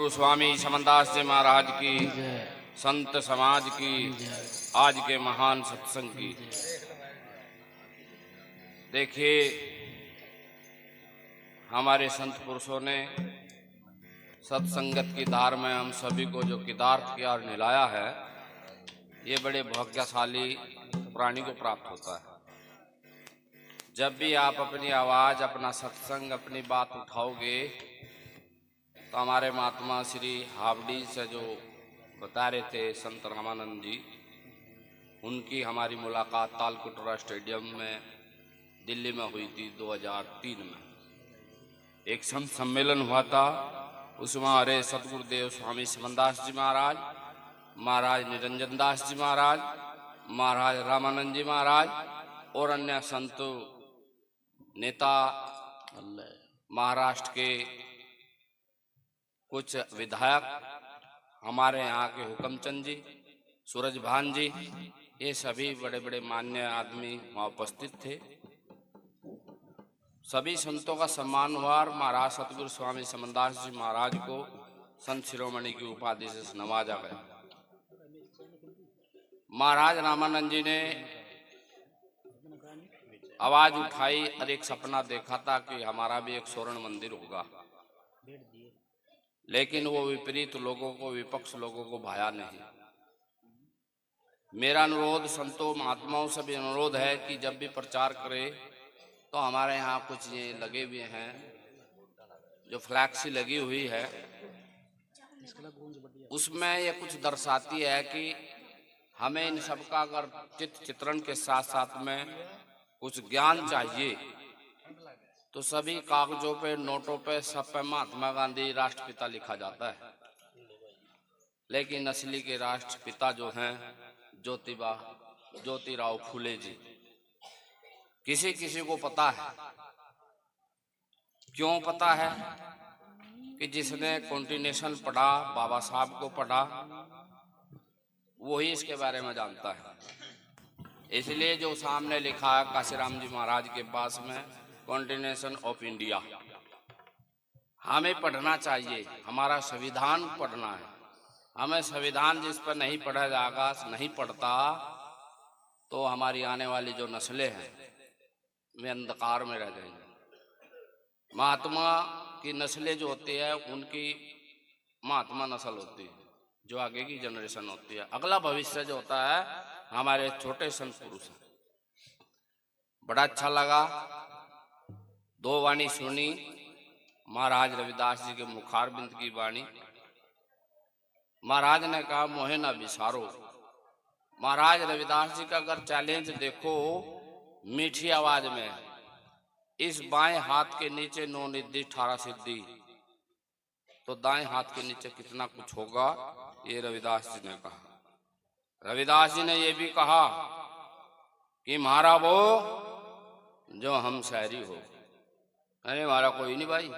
सतगुरु स्वामी समनदास जी महाराज की, संत समाज की, आज के महान सत्संग की। देखिए, हमारे संत पुरुषों ने सत्संगत की धार में हम सभी को जो किदार्थ किया और निलाया है, ये बड़े भाग्यशाली प्राणी को प्राप्त होता है। जब भी आप अपनी आवाज, अपना सत्संग, अपनी बात उठाओगे तो हमारे महात्मा श्री हावड़ी से जो बता रहे थे संत रामानंद जी, उनकी हमारी मुलाकात तालकटोरा स्टेडियम में दिल्ली में हुई थी 2003 में। एक संत सम्मेलन हुआ था, उसमें हमारे सतगुरुदेव स्वामी समनदास जी महाराज, महाराज निरंजन दास जी महाराज, महाराज रामानंद जी महाराज और अन्य संत नेता, महाराष्ट्र के कुछ विधायक, हमारे यहाँ के हुकमचंद जी, सूरज भान जी, ये सभी बड़े बड़े मान्य आदमी वहाँ उपस्थित थे। सभी संतों का सम्मान हुआ और महाराज सतगुरु स्वामी समनदास जी महाराज को संत शिरोमणि की उपाधि से नवाजा गया। महाराज रामानंद जी ने आवाज उठाई और एक सपना देखा था कि हमारा भी एक स्वर्ण मंदिर होगा, लेकिन वो विपरीत लोगों को, विपक्ष लोगों को भाया नहीं। मेरा अनुरोध संतों महात्माओं से भी अनुरोध है कि जब भी प्रचार करें तो हमारे यहाँ कुछ ये लगे हुए हैं, जो फ्लैक्सी लगी हुई है, उसमें ये कुछ दर्शाती है कि हमें इन सबका अगर चित्रण के साथ साथ में कुछ ज्ञान चाहिए तो सभी कागजों पे, नोटों पे, सब पे महात्मा गांधी राष्ट्रपिता लिखा जाता है, लेकिन असली के राष्ट्रपिता जो हैं ज्योतिराव फूले जी। किसी किसी को पता है, क्यों पता है? कि जिसने कॉन्टिनेशन पढ़ा, बाबा साहब को पढ़ा, वही इसके बारे में जानता है। इसलिए जो सामने लिखा है काशीराम जी महाराज के पास में, कॉन्टिनेशन ऑफ इंडिया, हमें पढ़ना चाहिए। हमारा संविधान पढ़ना है। हमें संविधान जिस पर नहीं पढ़ा जाएगा, नहीं पढ़ता, तो हमारी आने वाली जो नस्लें हैं वे अंधकार में रह जाएंगी। महात्मा की नस्लें जो होती है, उनकी महात्मा नस्ल होती है, जो आगे की जनरेशन होती है। अगला भविष्य जो होता है हमारे छोटे संत पुरुष हैं। बड़ा अच्छा लगा, दो वाणी सुनी, महाराज रविदास जी के मुखारबिंद की वाणी। महाराज ने कहा मोहे ना बिसारो। महाराज रविदास जी का अगर चैलेंज देखो मीठी आवाज में, इस बाएं हाथ के नीचे 9 निधि 18 सिद्धि, तो दाएं हाथ के नीचे कितना कुछ होगा, ये रविदास जी ने कहा। रविदास जी ने ये भी कहा कि मारा वो जो हम शहरी हो। अरे हमारा कोई नहीं भाई।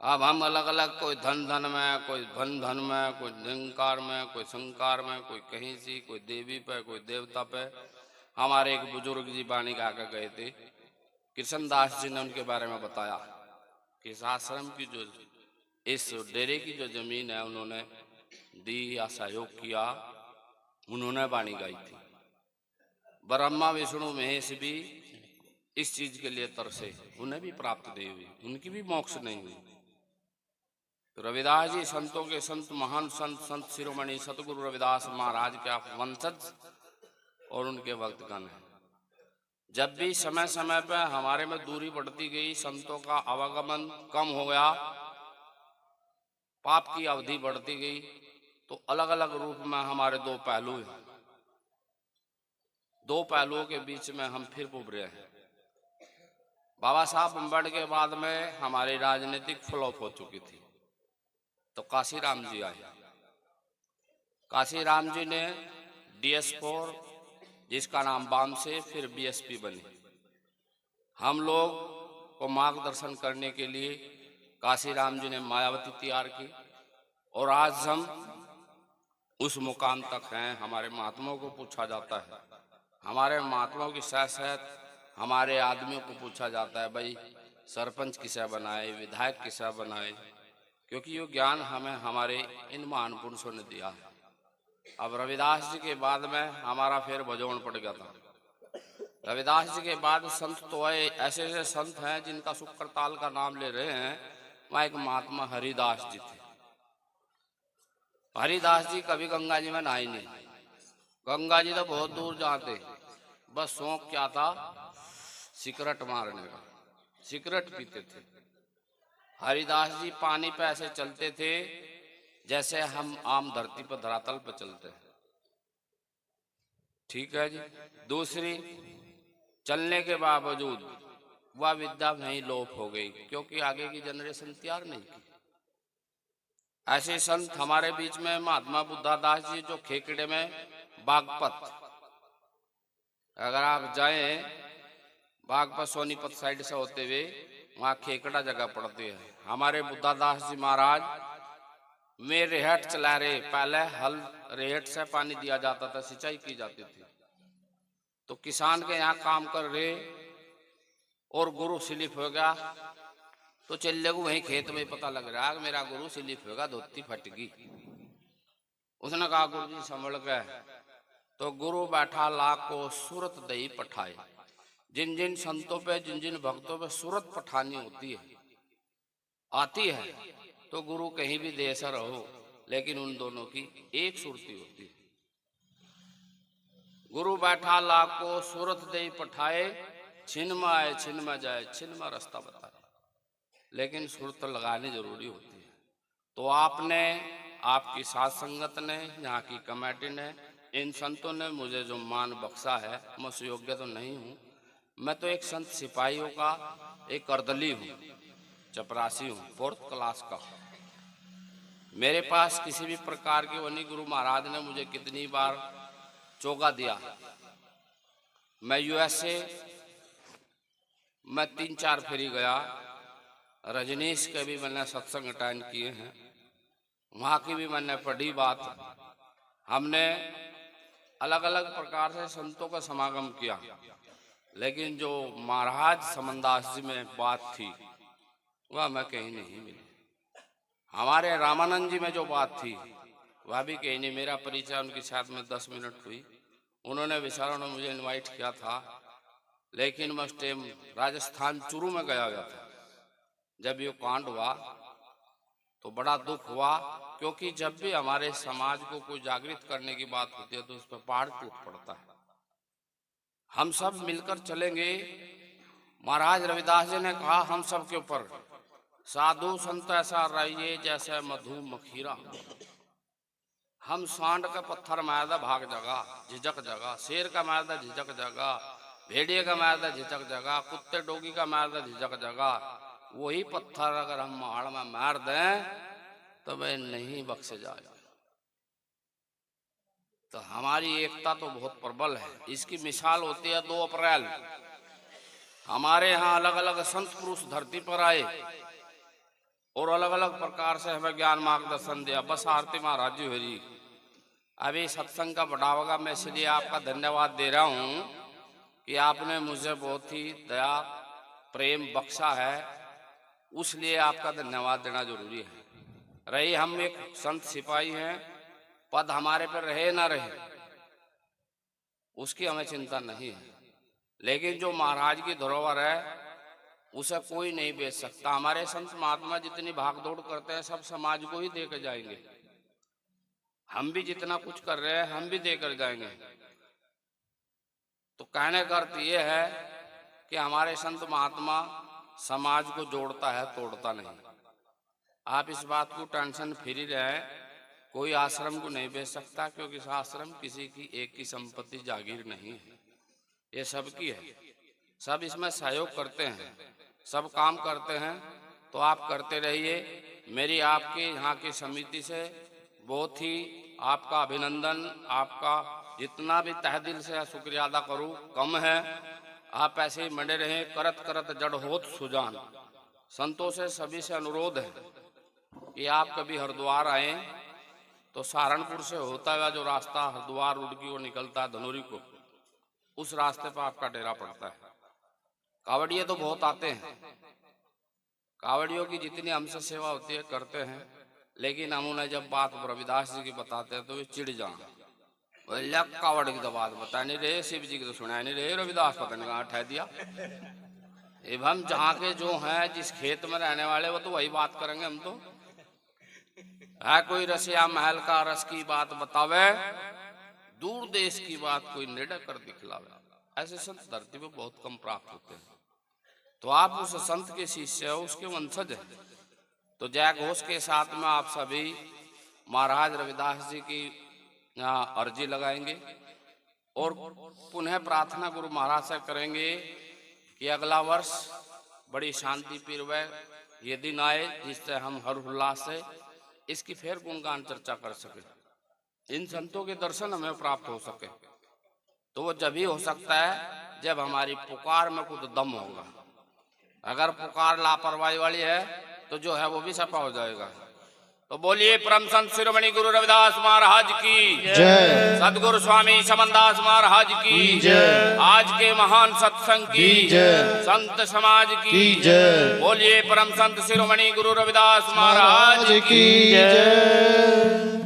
अब हम अलग अलग, कोई धन धन में, कोई धन धन में, कोई निरंकार में, कोई संकार में, कोई कहीं सी, कोई देवी पे, कोई देवता पे। हमारे एक बुजुर्ग जी बाणी गा के गए थे, कृष्णदास जी ने उनके बारे में बताया कि इस आश्रम की जो, इस डेरे की जो जमीन है उन्होंने दी या सहयोग किया, उन्होंने बाणी गाई थी। ब्रह्मा विष्णु महेश भी इस चीज के लिए तरसे, उन्हें भी प्राप्त नहीं हुई, उनकी भी मोक्ष नहीं हुई। तो रविदास जी संतों के संत, महान संत, संत शिरोमणि सतगुरु रविदास महाराज के वंशज और उनके भक्तगण हैं। जब भी समय समय पर हमारे में दूरी बढ़ती गई, संतों का आवागमन कम हो गया, पाप की अवधि बढ़ती गई, तो अलग अलग रूप में हमारे दो पहलू हैं। दो पहलुओं के बीच में हम फिर उभरे हैं। बाबा साहब अम्बेडकर के बाद में हमारी राजनीतिक फ्लॉप हो चुकी थी, तो काशीराम जी आए। काशीराम जी ने DS4, जिसका नाम बाम से फिर BSP बनी, हम लोग को मार्गदर्शन करने के लिए काशीराम जी ने मायावती तैयार की, और आज हम उस मुकाम तक हैं। हमारे महात्माओं को पूछा जाता है, हमारे महात्माओं की साथ हमारे आदमियों को पूछा जाता है, भाई सरपंच किसे बनाए, विधायक किसे बनाए, क्योंकि ये ज्ञान हमें हमारे इन महान पुरुषों ने दिया है। अब रविदास जी के बाद में हमारा फिर भजोन पड़ गया था। रविदास जी के बाद संत तो आए, ऐसे ऐसे संत हैं जिनका शुक्र ताल का नाम ले रहे हैं। वहाँ एक महात्मा हरिदास जी थे। हरिदास जी कभी गंगा जी में नहाए नहीं। गंगा जी तो बहुत दूर जाते, बस शौक क्या था, सिगरेट मारने का, सिगरेट पीते थे। हरिदास जी पानी पे ऐसे चलते थे जैसे हम आम धरती पर धरातल पर चलते हैं। ठीक है जी। दूसरी, चलने के बावजूद वह विद्या नहीं लोप हो गई, क्योंकि आगे की जनरेशन तैयार नहीं की। ऐसे संत हमारे बीच में महात्मा बुद्धादास जी, जो खेकड़े में बागपत, अगर आप जाएं बागपत सोनीपत साइड से होते हुए, वहाँ खेकड़ा जगह पड़ती है। हमारे बुद्धादास जी महाराज में रेहट चला रहे। पहले हल रेहट से पानी दिया जाता था, सिंचाई की जाती थी। तो किसान के यहाँ काम कर रहे और गुरु स्लिप हो गया, तो चले को वहीं खेत में पता लग रहा है मेरा गुरु स्लिप होगा, धोती फट गई। उसने कहा गुरु जी संभल गए। तो गुरु बैठा लाख को सूरत दही पठाए। जिन जिन संतों पे, जिन जिन भक्तों पे सूरत पठानी होती है, आती है, तो गुरु कहीं भी देश रहो, लेकिन उन दोनों की एक सुरती होती है। गुरु बैठा लाख को सूरत दही पठाए, छिन में आए छिन में जाए, छिन में रास्ता बताए। लेकिन सुरत लगानी जरूरी होती है। तो आपने, आपकी साथ संगत ने, यहाँ की कमेटी ने, इन संतों ने मुझे जो मान बख्शा है, मैं उस योग्य तो नहीं हूँ। मैं तो एक संत सिपाहियों का एक अर्दली हूँ, चपरासी हूँ, 4th क्लास का। मेरे पास किसी भी प्रकार की वनी गुरु महाराज ने मुझे कितनी बार चौका दिया। मैं USA मैं 3-4 फेरी गया। रजनीश के भी मैंने सत्संग अटेंड किए हैं, वहाँ की भी मैंने पढ़ी बात। हमने अलग अलग प्रकार से संतों का समागम किया, लेकिन जो महाराज समनदास जी में बात थी वह मैं कहीं नहीं मिली। हमारे रामानंद जी में जो बात थी वह भी कहीं नहीं। मेरा परिचय उनके साथ में 10 मिनट हुई। उन्होंने विचारों ने मुझे इनवाइट किया था, लेकिन मैं उस टाइम राजस्थान चूरू में गया हुआ था। जब ये कांड हुआ तो बड़ा दुख हुआ, क्योंकि जब भी हमारे समाज को कोई जागृत करने की बात होती है तो उस पर पहाड़ टूट पड़ता है। हम सब मिलकर चलेंगे। महाराज रविदास जी ने कहा हम सब के ऊपर साधु संत ऐसा रहिए जैसे मधु मखीरा। हम सांड का पत्थर मारदा भाग जगा, झिझक जगा, शेर का मारदा झिझक जगा, भेड़िए का मारदा झिझक जगा, कुत्ते डोगी का मारदा झिझक जगा। वही पत्थर अगर हम पहाड़ में मार दें तो वह नहीं बख्शे जाएगा। तो हमारी एकता तो बहुत प्रबल है। इसकी मिसाल होती है 2 अप्रैल। हमारे यहाँ अलग अलग संत पुरुष धरती पर आए और अलग अलग प्रकार से हमें ज्ञान मार्गदर्शन दिया। बस आरती महाराज जी हरी। अभी सत्संग का बढ़ावा मैं इसलिए आपका धन्यवाद दे रहा हूँ कि आपने मुझे बहुत ही दया प्रेम बख्शा है, उसलिए आपका धन्यवाद देना जरूरी है। रही हम एक संत सिपाही हैं, पद हमारे पर रहे ना रहे उसकी हमें चिंता नहीं है, लेकिन जो महाराज की धरोहर है उसे कोई नहीं बेच सकता। हमारे संत महात्मा जितनी भागदौड़ करते हैं सब समाज को ही देकर जाएंगे। हम भी जितना कुछ कर रहे हैं हम भी देकर जाएंगे। तो कहने का अर्थ ये है कि हमारे संत महात्मा समाज को जोड़ता है, तोड़ता नहीं। आप इस बात को टेंशन फ्री रहे। कोई आश्रम को नहीं बेच सकता, क्योंकि इस आश्रम किसी की एक की संपत्ति जागीर नहीं है, ये सबकी है। सब इसमें सहयोग करते हैं, सब काम करते हैं। तो आप करते रहिए। मेरी आपके यहाँ की समिति से बहुत ही आपका अभिनंदन, आपका जितना भी तहे दिल से शुक्रिया अदा करूँ कम है। आप ऐसे ही मरे रहें, करत करत जड़ होत सुजान। संतों से सभी से अनुरोध है कि आप कभी हरिद्वार आए तो सहारनपुर से होता हुआ जो रास्ता हरिद्वार रोड की ओर निकलता है धनोरी को, उस रास्ते पर आपका डेरा पड़ता है। कावड़िए तो बहुत आते हैं, कावड़ियों की जितनी हमसे सेवा होती है करते हैं, लेकिन हम उन्हें जब बात रविदास जी की बताते हैं तो वे चिढ़ जाए। कावड़ की तो बात बता नहीं रहे, शिव जी की तो सुना नहीं रहे, रविदास पता नहीं कहाँ ठह दिया। एवं जहाँ के जो हैं, जिस खेत में रहने वाले, वो तो वही बात करेंगे। हम तो है कोई रसिया महल का रस की बात बतावे, दूर देश की बात कोई निडर कर दिखलावे। ऐसे संत धरती पे बहुत कम प्राप्त होते हैं। तो आप उस संत के शिष्य हो, उसके वंशज हैं। तो जय घोष के साथ में आप सभी महाराज रविदास जी की यहाँ अर्जी लगाएंगे और पुनः प्रार्थना गुरु महाराज से करेंगे कि अगला वर्ष बड़ी शांति पूर्व ये दिन आए जिससे हम हर्षोल्लास से इसकी फिर गुणगान चर्चा कर सके, इन संतों के दर्शन हमें प्राप्त हो सके। तो वो जब ही हो सकता है जब हमारी पुकार में कुछ दम होगा। अगर पुकार लापरवाही वाली है तो जो है वो भी सफा हो जाएगा। तो बोलिए परम संत शिरोमणि गुरु रविदास महाराज की जय, सदगुरु स्वामी समनदास महाराज की जय, आज के महान सत्संग की जय, संत समाज की जय। बोलिए परम संत शिरोमणि गुरु रविदास महाराज की जय।